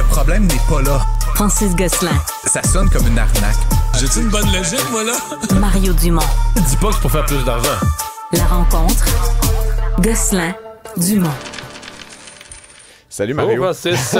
Le problème n'est pas là. Francis Gosselin. Ça sonne comme une arnaque. J'ai-tu une bonne logique, moi, là? Mario Dumont. Dis pas que c'est pour faire plus d'argent. La rencontre. Gosselin. Dumont. Salut Mario. Oh, Francis.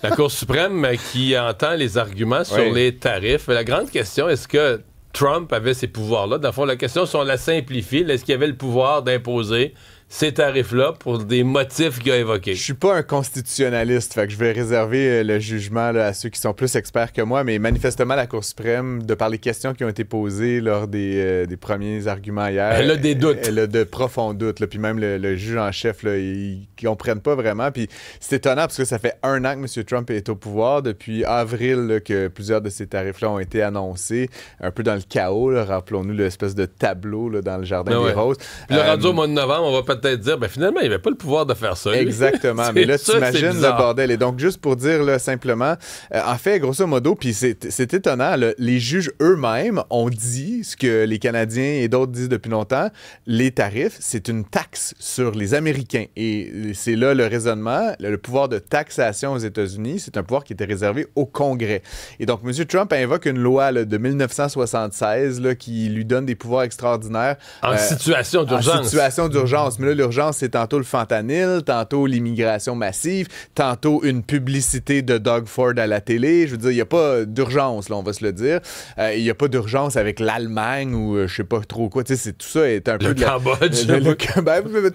La Cour suprême qui entend les arguments sur les tarifs. La grande question, est-ce que Trump avait ces pouvoirs-là? Dans le fond, la question, si on la simplifie, est-ce qu'il avait le pouvoir d'imposer ces tarifs-là pour des motifs qu'il a évoqués? Je suis pas un constitutionnaliste, fait que je vais réserver le jugement là, à ceux qui sont plus experts que moi, mais manifestement, la Cour suprême, de par les questions qui ont été posées lors des premiers arguments hier... Elle a des doutes. Elle a de profonds doutes, là, puis même le juge en chef, là, ils comprennent pas vraiment, puis c'est étonnant parce que ça fait 1 an que M. Trump est au pouvoir, depuis avril là, que plusieurs de ces tarifs-là ont été annoncés, un peu dans le chaos, là, rappelons-nous l'espèce de tableau là, dans le Jardin des Roses. Puis le rendu au mois de novembre, on va peut-être dire, finalement, il n'avait pas le pouvoir de faire ça. Lui. Exactement. Mais là, t'imagines le bordel. Et donc, juste pour dire là, simplement, en fait, grosso modo, puis c'est étonnant, là, les juges eux-mêmes ont dit ce que les Canadiens et d'autres disent depuis longtemps, les tarifs, c'est une taxe sur les Américains. Et c'est là le raisonnement. Le pouvoir de taxation aux États-Unis, c'est un pouvoir qui était réservé au Congrès. Et donc, M. Trump invoque une loi là, de 1976 là, qui lui donne des pouvoirs extraordinaires. En situation d'urgence. En situation d'urgence. Mais là, l'urgence, c'est tantôt le fentanyl, tantôt l'immigration massive, tantôt une publicité de Doug Ford à la télé. Je veux dire, il n'y a pas d'urgence, là, on va se le dire. Il n'y a pas d'urgence avec l'Allemagne ou je sais pas trop quoi. Tu sais, tout ça est un peu... Le Cambodge.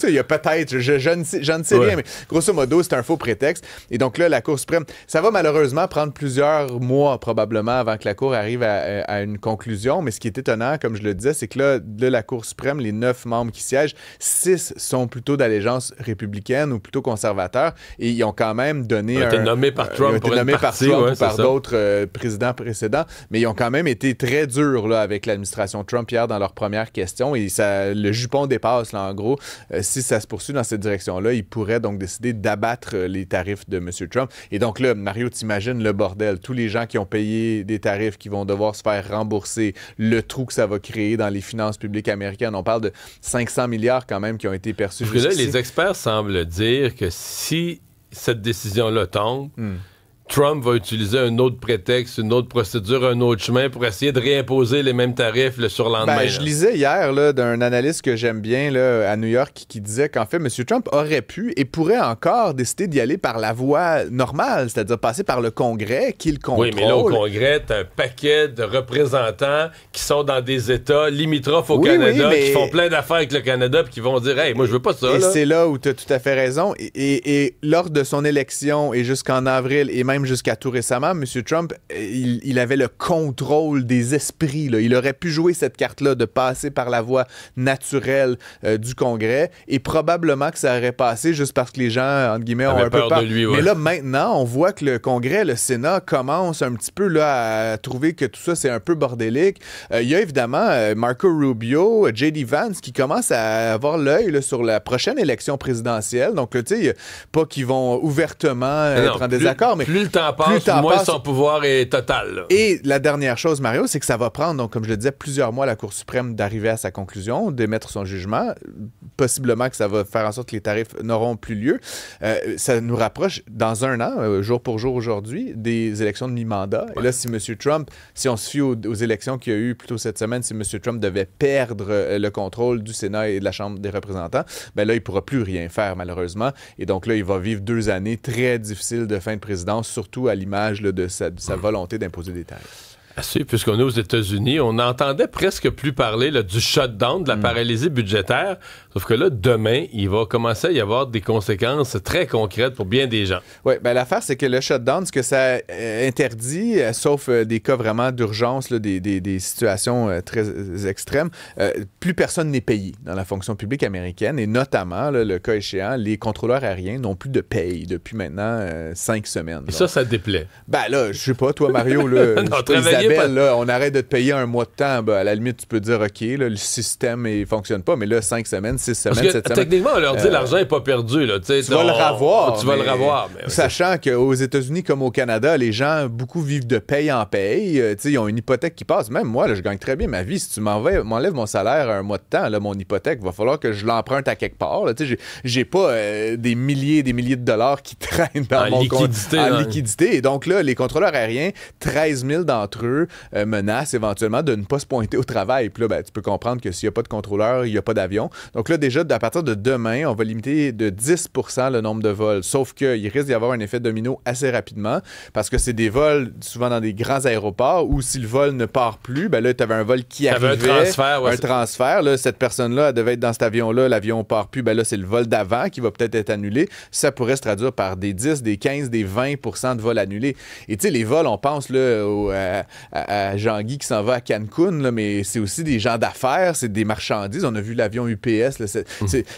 Il y a peut-être, je ne sais rien, mais grosso modo, c'est un faux prétexte. Et donc là, la Cour suprême, ça va malheureusement prendre plusieurs mois probablement avant que la Cour arrive à une conclusion. Mais ce qui est étonnant, comme je le disais, c'est que là, de la Cour suprême, les 9 membres qui siègent, 6 sont plutôt d'allégeance républicaine ou plutôt conservateur, et ils ont quand même donné... Ils ont été nommés par Trump pour une partie, ou par d'autres présidents précédents, mais ils ont quand même été très durs là, avec l'administration Trump hier dans leur première question, et ça, le jupon dépasse, là, en gros. Si ça se poursuit dans cette direction-là, ils pourraient donc décider d'abattre les tarifs de M. Trump. Et donc là, Mario, t'imagines le bordel. Tous les gens qui ont payé des tarifs qui vont devoir se faire rembourser, le trou que ça va créer dans les finances publiques américaines. On parle de 500 milliards quand même qui ont été perçus. Parce que là, les experts semblent dire que si cette décision-là tombe, Trump va utiliser un autre prétexte, une autre procédure, un autre chemin pour essayer de réimposer les mêmes tarifs le surlendemain. Je lisais hier là, d'un analyste que j'aime bien là, à New York qui disait qu'en fait, M. Trump aurait pu et pourrait encore décider d'y aller par la voie normale, c'est-à-dire passer par le Congrès, qui le contrôle. Oui, mais là, au Congrès, t'as un paquet de représentants qui sont dans des États limitrophes au Canada, qui font plein d'affaires avec le Canada, puis qui vont dire « Hey, moi, je veux pas ça. » Et c'est là où tu as tout à fait raison. Et lors de son élection, et jusqu'en avril, et même jusqu'à tout récemment, M. Trump, il avait le contrôle des esprits. Là. Il aurait pu jouer cette carte-là de passer par la voie naturelle du Congrès, et probablement que ça aurait passé juste parce que les gens, entre guillemets, ont un peu peur de lui. Ouais. Mais là, maintenant, on voit que le Congrès, le Sénat, commence un petit peu là, à trouver que tout ça, c'est un peu bordélique. Il y a évidemment Marco Rubio, J.D. Vance, qui commencent à avoir l'œil sur la prochaine élection présidentielle. Donc, tu sais, pas qu'ils vont ouvertement être en désaccord, mais plus le temps passe, moins son pouvoir est total. Là. Et la dernière chose, Mario, c'est que ça va prendre, donc, comme je le disais, plusieurs mois à la Cour suprême d'arriver à sa conclusion, d'émettre son jugement. Possiblement que ça va faire en sorte que les tarifs n'auront plus lieu. Ça nous rapproche dans 1 an, jour pour jour aujourd'hui, des élections de mi-mandat. Et là, si M. Trump, si on se fie aux élections qu'il y a eu plus tôt cette semaine, si M. Trump devait perdre le contrôle du Sénat et de la Chambre des représentants, ben là, il ne pourra plus rien faire, malheureusement. Et donc là, il va vivre 2 années très difficiles de fin de présidence, surtout à l'image là, de sa volonté d'imposer des tarifs. Puisqu'on est aux États-Unis, on n'entendait presque plus parler là, du shutdown, de la paralysie budgétaire. Sauf que là, demain, il va commencer à y avoir des conséquences très concrètes pour bien des gens. Oui, bien l'affaire, c'est que le shutdown, ce que ça interdit, sauf des cas vraiment d'urgence, là, des situations très extrêmes, plus personne n'est payé dans la fonction publique américaine. Et notamment, là, le cas échéant, les contrôleurs aériens n'ont plus de paye depuis maintenant 5 semaines. Et ça déplaît. Ben là, je sais pas, toi, Mario, là, on travaillait Isabelle, là, on arrête de te payer un mois de temps, ben, à la limite, tu peux dire, OK, là, le système ne fonctionne pas, mais là, 5 semaines, 6 semaines, 7 semaines. Techniquement, on leur dit l'argent n'est pas perdu. Là, tu vas le revoir. Tu vas le revoir. Sachant qu'aux États-Unis comme au Canada, les gens, beaucoup vivent de paye en paye. Ils ont une hypothèque qui passe. Même moi, là, je gagne très bien ma vie. Si tu m'enlèves mon salaire un mois de temps, là, mon hypothèque, il va falloir que je l'emprunte à quelque part. J'ai pas des milliers de dollars qui traînent dans mon compte en liquidité. Et donc là, les contrôleurs aériens, 13 000 d'entre eux menacent éventuellement de ne pas se pointer au travail. Puis là, ben, tu peux comprendre que s'il n'y a pas de contrôleur, il n'y a pas d'avion. Donc là, déjà, à partir de demain, on va limiter de 10 % le nombre de vols. Sauf qu'il risque d'y avoir un effet domino assez rapidement parce que c'est des vols souvent dans des grands aéroports où si le vol ne part plus, ben là, tu avais un vol qui arrivait. Un transfert. Là, cette personne-là, elle devait être dans cet avion-là. L'avion part plus. Ben là, c'est le vol d'avant qui va peut-être être annulé. Ça pourrait se traduire par des 10, des 15, des 20 % de vols annulés. Et tu sais, les vols, on pense là, à Jean-Guy qui s'en va à Cancun, là, mais c'est aussi des gens d'affaires, c'est des marchandises. On a vu l'avion UPS. Là,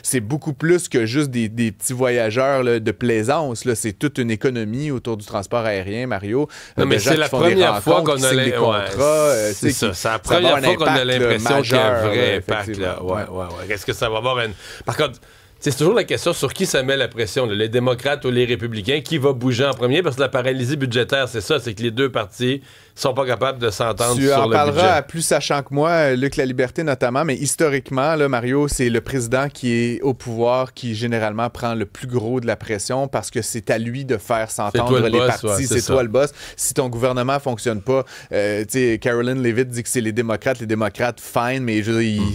c'est beaucoup plus que juste des petits voyageurs là, de plaisance. Là. C'est toute une économie autour du transport aérien, Mario. Non, mais c'est la première fois qu'on a des contrats. C'est ça. C'est la première fois qu'on a l'impression qu'il y a un vrai impact. Là. Ouais. Est-ce que ça va avoir Par contre, c'est toujours la question sur qui ça met la pression, là, les démocrates ou les républicains, qui va bouger en premier, parce que la paralysie budgétaire, c'est ça, c'est que les deux partis sont pas capables de s'entendre sur le budget. Tu en parleras à plus sachant que moi, Luc La Liberté notamment, mais historiquement, là, Mario, c'est le président qui est au pouvoir qui généralement prend le plus gros de la pression parce que c'est à lui de faire s'entendre les partis. C'est toi le boss. Si ton gouvernement fonctionne pas, tu sais, Caroline Leavitt dit que c'est les démocrates, fine, mais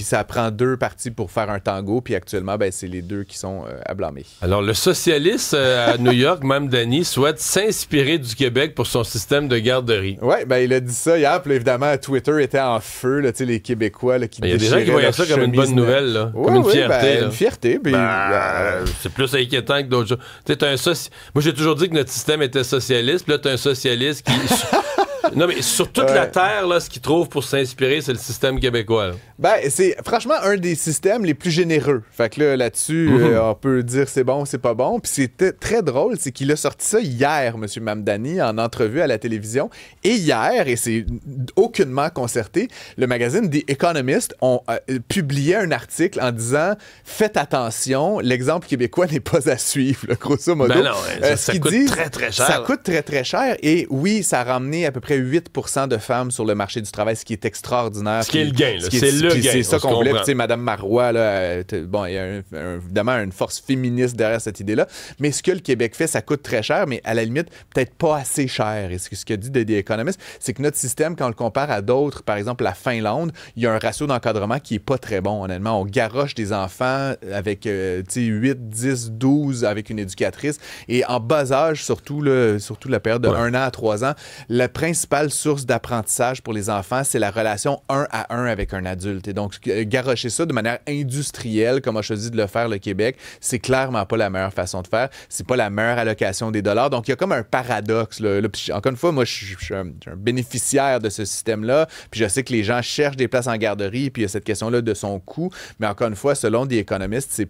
ça prend deux partis pour faire un tango, puis actuellement, ben, c'est les deux qui sont à blâmer. Alors, le socialiste à New York, Mamdani, souhaite s'inspirer du Québec pour son système de garderie. Oui, ben, il a dit ça hier, puis là, évidemment, Twitter était en feu, là, les Québécois là, qui déchiraient. Il y a des gens qui voyaient ça comme une bonne nouvelle, là, comme une fierté. Ben, une fierté. Puis, c'est plus inquiétant que d'autres choses. Moi, j'ai toujours dit que notre système était socialiste, puis là, t'as un socialiste qui... Non, mais sur toute la Terre, là, ce qu'ils trouvent pour s'inspirer, c'est le système québécois. Là. Ben, c'est franchement un des systèmes les plus généreux. Fait que là-dessus, on peut dire c'est bon, c'est pas bon. Puis c'était très drôle, c'est qu'il a sorti ça hier, M. Mamdani, en entrevue à la télévision. Et hier, et c'est aucunement concerté, le magazine The Economist ont publié un article en disant « Faites attention, l'exemple québécois n'est pas à suivre. » Grosso modo. Ben non, ça coûte très, très cher. Ça coûte très, très cher. Et oui, ça a ramené à peu près 8% de femmes sur le marché du travail, ce qui est extraordinaire. Ce qui est le gain, là. C'est le gain. C'est ça qu'on voulait. Tu sais, Mme Marois, là, bon, il y a évidemment une force féministe derrière cette idée-là. Mais ce que le Québec fait, ça coûte très cher, mais à la limite, peut-être pas assez cher. Et ce qu'a dit The Economist, c'est que notre système, quand on le compare à d'autres, par exemple la Finlande, il y a un ratio d'encadrement qui est pas très bon, honnêtement. On garoche des enfants avec 8, 10, 12 avec une éducatrice. Et en bas âge, surtout la période de 1 an à 3 ans, la principale source d'apprentissage pour les enfants, c'est la relation 1 à 1 avec un adulte. Et donc, garrocher ça de manière industrielle, comme a choisi de le faire le Québec, c'est clairement pas la meilleure façon de faire. C'est pas la meilleure allocation des dollars. Donc, il y a comme un paradoxe. Là, encore une fois, moi, je suis un bénéficiaire de ce système-là. Puis je sais que les gens cherchent des places en garderie, puis il y a cette question-là de son coût. Mais encore une fois, selon des économistes,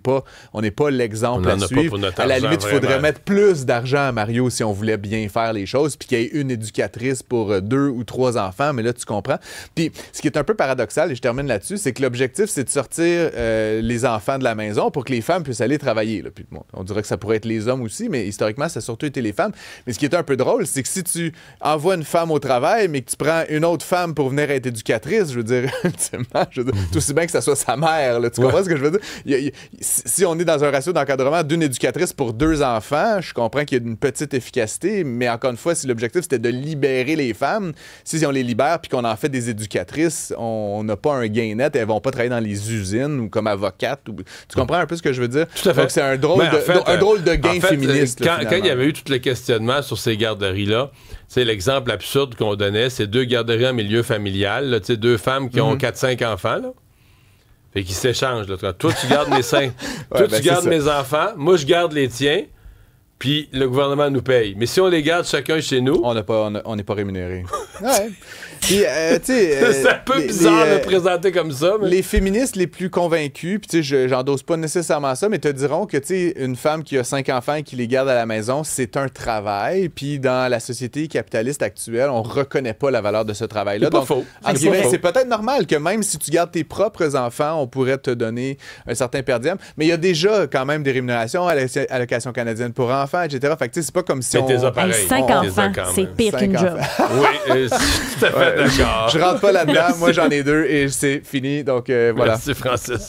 on n'est pas l'exemple à suivre. À la limite, il faudrait mettre plus d'argent à Mario si on voulait bien faire les choses, puis qu'il y ait une éducatrice pour 2 ou 3 enfants, mais là, tu comprends. Puis, ce qui est un peu paradoxal, et je termine là-dessus, c'est que l'objectif, c'est de sortir les enfants de la maison pour que les femmes puissent aller travailler. Là. Puis, bon, on dirait que ça pourrait être les hommes aussi, mais historiquement, ça a surtout été les femmes. Mais ce qui est un peu drôle, c'est que si tu envoies une femme au travail, mais que tu prends une autre femme pour venir être éducatrice, je veux dire, tout aussi bien que ça soit sa mère. Là. Tu comprends ce que je veux dire? Si on est dans un ratio d'encadrement d'une éducatrice pour 2 enfants, je comprends qu'il y a une petite efficacité, mais encore une fois, si l'objectif, c'était de libérer les femmes, si on les libère puis qu'on en fait des éducatrices, on n'a pas un gain net, elles vont pas travailler dans les usines ou comme avocates. Tu comprends un peu ce que je veux dire? Tout à fait. Donc c'est un drôle de gain féministe. Quand il y avait eu tous les questionnements sur ces garderies-là, c'est l'exemple absurde qu'on donnait, c'est 2 garderies en milieu familial, là, 2 femmes qui ont 4-5 enfants, là. Fait qu'ils s'échangent. Là. Toi, tu gardes mes seins. Toi, tu gardes mes enfants. Moi, je garde les tiens. puis le gouvernement nous paye. Mais si on les garde chacun chez nous... On n'est pas rémunéré. Ouais. Puis, tu sais... c'est un peu bizarre de le présenter comme ça, mais... Les féministes les plus convaincus, puis tu sais, j'endosse pas nécessairement ça, mais te diront que, tu sais, une femme qui a 5 enfants et qui les garde à la maison, c'est un travail, puis dans la société capitaliste actuelle, on reconnaît pas la valeur de ce travail-là. C'est pas Donc, faux. C'est peut-être normal que même si tu gardes tes propres enfants, on pourrait te donner un certain per diem, mais il y a déjà quand même des rémunérations à l'allocation canadienne pour enfants, etc. Fait que, tu sais, c'est pas comme si mais t'es pareil. 5 enfants, c'est pire qu'une job. Oui, tout à fait d'accord. Je rentre pas là-dedans. Moi, j'en ai 2 et c'est fini. Donc, voilà. Merci, Francis.